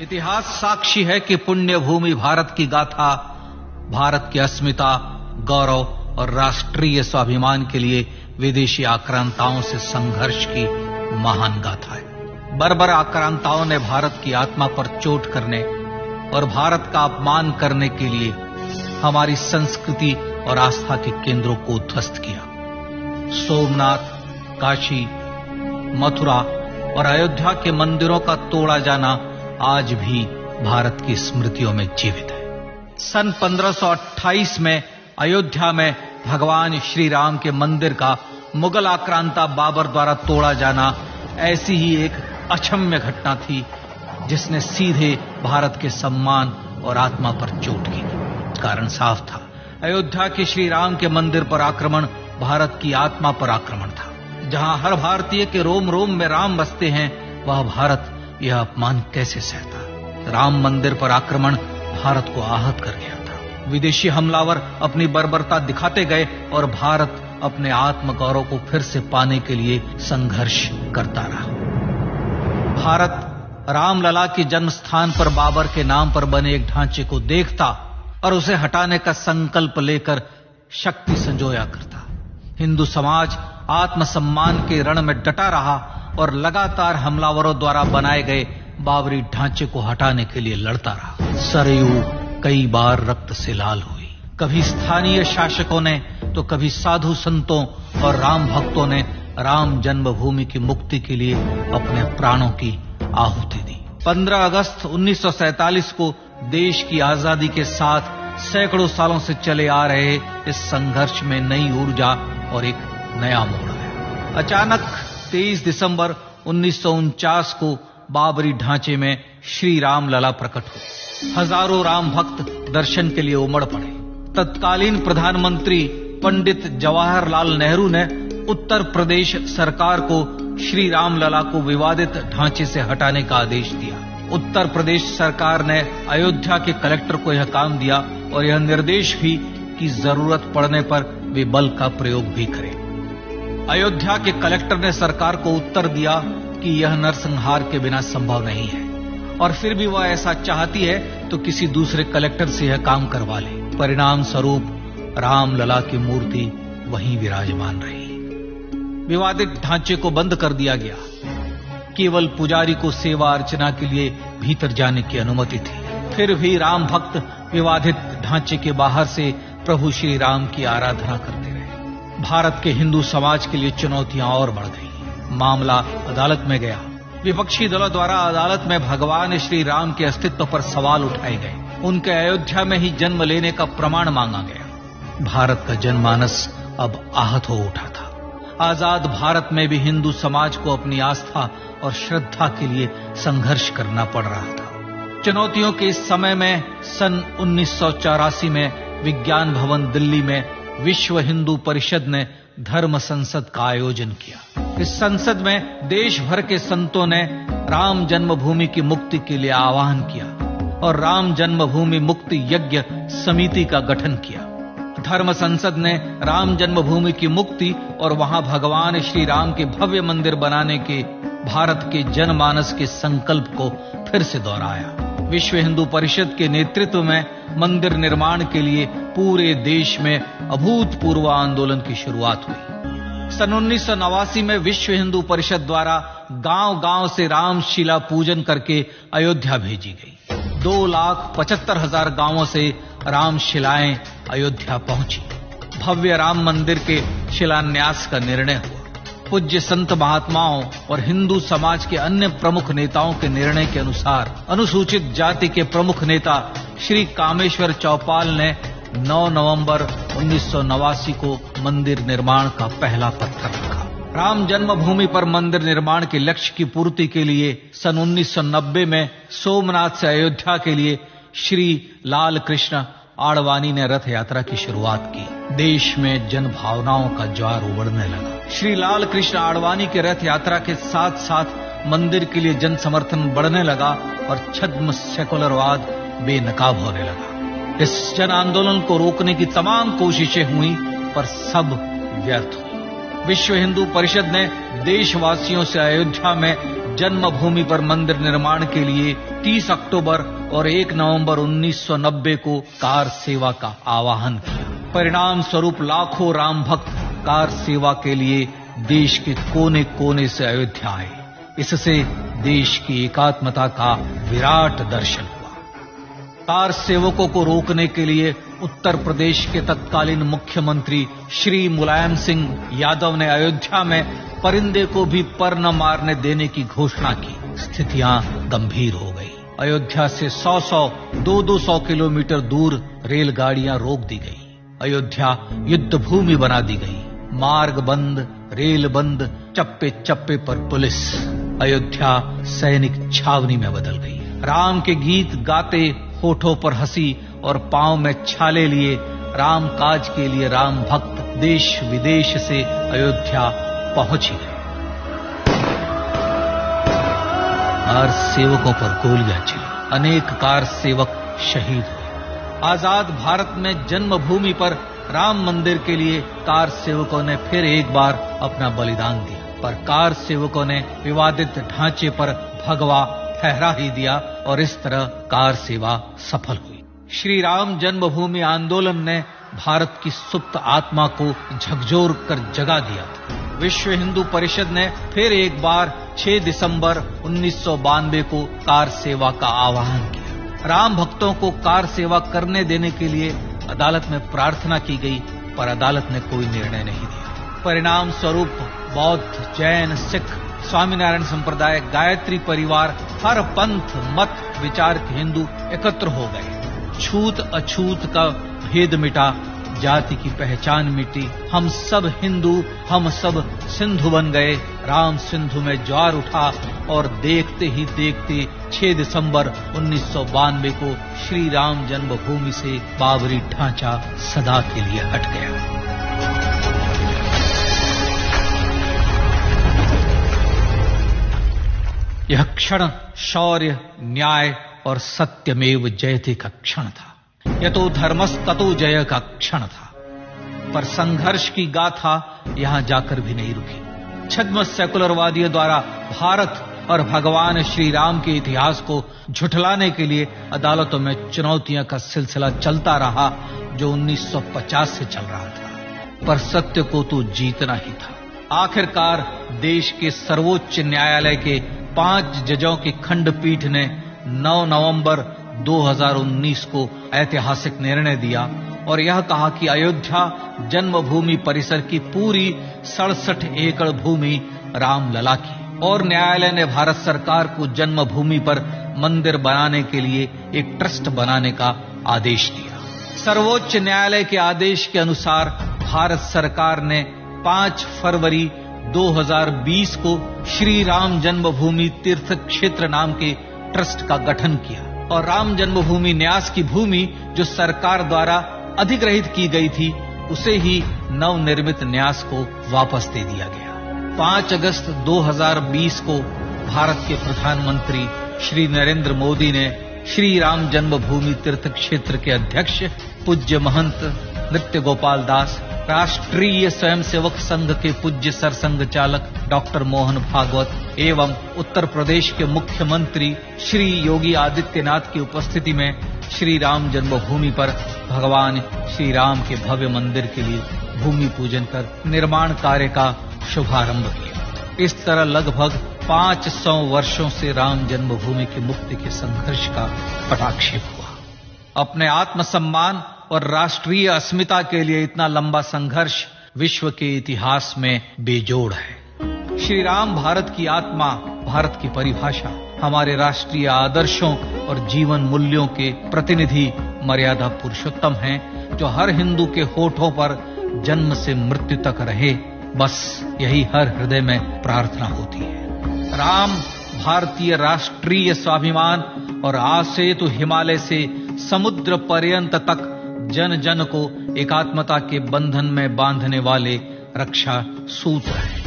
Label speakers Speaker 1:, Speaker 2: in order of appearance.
Speaker 1: इतिहास साक्षी है कि पुण्य भूमि भारत की गाथा भारत की अस्मिता, गौरव और राष्ट्रीय स्वाभिमान के लिए विदेशी आक्रांताओं से संघर्ष की महान गाथा है। बर्बर आक्रांताओं ने भारत की आत्मा पर चोट करने और भारत का अपमान करने के लिए हमारी संस्कृति और आस्था के केंद्रों को उद्ध्वस्त किया। सोमनाथ, काशी, मथुरा और अयोध्या के मंदिरों का तोड़ा जाना आज भी भारत की स्मृतियों में जीवित है। सन 1528 में अयोध्या में भगवान श्री राम के मंदिर का मुगल आक्रांता बाबर द्वारा तोड़ा जाना ऐसी ही एक अक्षम्य घटना थी जिसने सीधे भारत के सम्मान और आत्मा पर चोट की। कारण साफ था, अयोध्या के श्री राम के मंदिर पर आक्रमण भारत की आत्मा पर आक्रमण था। जहां हर भारतीय के रोम रोम में राम बसते हैं, वह भारत यह अपमान कैसे सहता। राम मंदिर पर आक्रमण भारत को आहत कर गया था। विदेशी हमलावर अपनी बर्बरता दिखाते गए और भारत अपने आत्म गौरव को फिर से पाने के लिए संघर्ष करता रहा। भारत रामलला के जन्म स्थान पर बाबर के नाम पर बने एक ढांचे को देखता और उसे हटाने का संकल्प लेकर शक्ति संजोया करता। हिंदू समाज आत्मसम्मान के रण में डटा रहा और लगातार हमलावरों द्वारा बनाए गए बाबरी ढांचे को हटाने के लिए लड़ता रहा। सरयू कई बार रक्त से लाल हुई। कभी स्थानीय शासकों ने तो कभी साधु संतों और राम भक्तों ने राम जन्मभूमि की मुक्ति के लिए अपने प्राणों की आहुति दी। 15 अगस्त 1947 को देश की आजादी के साथ सैकड़ों सालों से चले आ रहे इस संघर्ष में नई ऊर्जा और एक नया मोड़ आया। अचानक 23 दिसंबर 1949 को बाबरी ढांचे में श्री राम लला प्रकट हुए। हजारों राम भक्त दर्शन के लिए उमड़ पड़े। तत्कालीन प्रधानमंत्री पंडित जवाहरलाल नेहरू ने उत्तर प्रदेश सरकार को श्री राम लला को विवादित ढांचे से हटाने का आदेश दिया। उत्तर प्रदेश सरकार ने अयोध्या के कलेक्टर को यह काम दिया और यह निर्देश भी कि जरूरत पड़ने पर वे बल का प्रयोग भी करें। अयोध्या के कलेक्टर ने सरकार को उत्तर दिया कि यह नरसंहार के बिना संभव नहीं है और फिर भी वह ऐसा चाहती है तो किसी दूसरे कलेक्टर से यह काम करवा ले। परिणाम स्वरूप रामलला की मूर्ति वहीं विराजमान रही। विवादित ढांचे को बंद कर दिया गया। केवल पुजारी को सेवा अर्चना के लिए भीतर जाने की अनुमति थी। फिर भी राम भक्त विवादित ढांचे के बाहर से प्रभु श्री राम की आराधना करते रहे। भारत के हिंदू समाज के लिए चुनौतियां और बढ़ गई। मामला अदालत में गया। विपक्षी दलों द्वारा अदालत में भगवान श्री राम के अस्तित्व पर सवाल उठाए गए। उनके अयोध्या में ही जन्म लेने का प्रमाण मांगा गया। भारत का जनमानस अब आहत हो उठा था। आजाद भारत में भी हिंदू समाज को अपनी आस्था और श्रद्धा के लिए संघर्ष करना पड़ रहा था। चुनौतियों के इस समय में सन 1984 में विज्ञान भवन दिल्ली में विश्व हिंदू परिषद ने धर्म संसद का आयोजन किया। इस संसद में देश भर के संतों ने राम जन्मभूमि की मुक्ति के लिए आह्वान किया और राम जन्मभूमि मुक्ति यज्ञ समिति का गठन किया। धर्म संसद ने राम जन्मभूमि की मुक्ति और वहां भगवान श्री राम के भव्य मंदिर बनाने के भारत के जनमानस के संकल्प को फिर से दोहराया। विश्व हिंदू परिषद के नेतृत्व में मंदिर निर्माण के लिए पूरे देश में अभूतपूर्व आंदोलन की शुरुआत हुई। सन 1989 में विश्व हिंदू परिषद द्वारा गांव-गांव से रामशिला पूजन करके अयोध्या भेजी गई। 2,75,000 गांवों से रामशिलाएं अयोध्या पहुंची। भव्य राम मंदिर के शिलान्यास का निर्णय हुआ। पूज्य संत महात्माओं और हिंदू समाज के अन्य प्रमुख नेताओं के निर्णय के अनुसार अनुसूचित जाति के प्रमुख नेता श्री कामेश्वर चौपाल ने 9 नवंबर 1989 को मंदिर निर्माण का पहला पत्थर रखा। राम जन्मभूमि पर मंदिर निर्माण के लक्ष्य की पूर्ति के लिए सन 1990 में सोमनाथ से अयोध्या के लिए श्री लाल कृष्ण आडवाणी ने रथ यात्रा की शुरुआत की। देश में जन भावनाओं का ज्वार उमड़ने लगा। श्री लाल कृष्ण आडवाणी के रथ यात्रा के साथ साथ मंदिर के लिए जन समर्थन बढ़ने लगा और छद्म सेकुलरवाद बेनकाब होने लगा। इस जन आंदोलन को रोकने की तमाम कोशिशें हुई पर सब व्यर्थ हुई। विश्व हिंदू परिषद ने देशवासियों से अयोध्या में जन्मभूमि पर मंदिर निर्माण के लिए 30 अक्टूबर और 1 नवंबर 1990 को कार सेवा का आह्वान किया। परिणाम स्वरूप लाखों राम भक्त कार सेवा के लिए देश के कोने कोने से अयोध्या आए। इससे देश की एकात्मता का विराट दर्शन हुआ। कार सेवकों को रोकने के लिए उत्तर प्रदेश के तत्कालीन मुख्यमंत्री श्री मुलायम सिंह यादव ने अयोध्या में परिंदे को भी पर न मारने देने की घोषणा की। स्थितियां गंभीर हो गई। अयोध्या से 100-100, 200 किलोमीटर दूर रेलगाड़ियां रोक दी गई। अयोध्या युद्ध भूमि बना दी गई। मार्ग बंद, रेल बंद, चप्पे चप्पे पर पुलिस। अयोध्या सैनिक छावनी में बदल गई। राम के गीत गाते, होठों पर हंसी और पांव में छाले लिए राम काज के लिए राम भक्त देश विदेश से अयोध्या पहुंच ही गए। कार सेवकों पर गोलियां चली। अनेक कार सेवक शहीद हुए। आजाद भारत में जन्मभूमि पर राम मंदिर के लिए कार सेवकों ने फिर एक बार अपना बलिदान दिया, पर कार सेवकों ने विवादित ढांचे पर भगवा ठहरा ही दिया और इस तरह कार सेवा सफल हुई। श्री राम जन्मभूमि आंदोलन ने भारत की सुप्त आत्मा को झकझोर कर जगा दिया था। विश्व हिंदू परिषद ने फिर एक बार 6 दिसंबर 1992 को कार सेवा का आह्वान किया। राम भक्तों को कार सेवा करने देने के लिए अदालत में प्रार्थना की गई, पर अदालत ने कोई निर्णय नहीं दिया। परिणाम स्वरूप बौद्ध, जैन, सिख, स्वामीनारायण संप्रदाय, गायत्री परिवार, हर पंथ मत विचार के हिंदू एकत्र हो गए। छूत अछूत का भेद मिटा, जाति की पहचान मिटी। हम सब हिंदू, हम सब सिंधु बन गए। राम सिंधु में ज्वार उठा और देखते ही देखते 6 दिसंबर 1992 को श्री राम जन्मभूमि से बाबरी ढांचा सदा के लिए हट गया। यह क्षण शौर्य, न्याय और सत्यमेव जयते का क्षण था। यह तो धर्मस्ततो जय का क्षण था। पर संघर्ष की गाथा यहां जाकर भी नहीं रुकी। छद्म सेकुलरवादियों द्वारा भारत और भगवान श्री राम के इतिहास को झुठलाने के लिए अदालतों में चुनौतियों का सिलसिला चलता रहा, जो 1950 से चल रहा था। पर सत्य को तो जीतना ही था। आखिरकार देश के सर्वोच्च न्यायालय के 5 जजों की खंडपीठ ने 9 नवंबर 2019 को ऐतिहासिक निर्णय दिया और यह कहा कि अयोध्या जन्मभूमि परिसर की पूरी 67 एकड़ भूमि रामलला की, और न्यायालय ने भारत सरकार को जन्मभूमि पर मंदिर बनाने के लिए एक ट्रस्ट बनाने का आदेश दिया। सर्वोच्च न्यायालय के आदेश के अनुसार भारत सरकार ने 5 फरवरी 2020 को श्री राम जन्मभूमि तीर्थ क्षेत्र नाम के ट्रस्ट का गठन किया और राम जन्मभूमि न्यास की भूमि जो सरकार द्वारा अधिग्रहित की गई थी, उसे ही नवनिर्मित न्यास को वापस दे दिया गया। 5 अगस्त 2020 को भारत के प्रधानमंत्री श्री नरेंद्र मोदी ने श्री राम जन्मभूमि तीर्थ क्षेत्र के अध्यक्ष पूज्य महंत नृत्य गोपाल दास, राष्ट्रीय स्वयंसेवक संघ के पूज्य सरसंघ चालक डॉक्टर मोहन भागवत एवं उत्तर प्रदेश के मुख्यमंत्री श्री योगी आदित्यनाथ की उपस्थिति में श्री राम जन्मभूमि पर भगवान श्री राम के भव्य मंदिर के लिए भूमि पूजन कर निर्माण कार्य का शुभारंभ किया। इस तरह लगभग 500 वर्षों से राम जन्मभूमि की मुक्ति के संघर्ष का पटाक्षेप हुआ। अपने आत्मसम्मान और राष्ट्रीय अस्मिता के लिए इतना लंबा संघर्ष विश्व के इतिहास में बेजोड़ है। श्री राम भारत की आत्मा, भारत की परिभाषा, हमारे राष्ट्रीय आदर्शों और जीवन मूल्यों के प्रतिनिधि मर्यादा पुरुषोत्तम हैं, जो हर हिंदू के होठों पर जन्म से मृत्यु तक रहे। बस यही हर हृदय में प्रार्थना होती है। राम भारतीय राष्ट्रीय स्वाभिमान और आसेतु हिमालय से समुद्र पर्यंत तक जन जन को एकात्मता के बंधन में बांधने वाले रक्षा सूत्र है।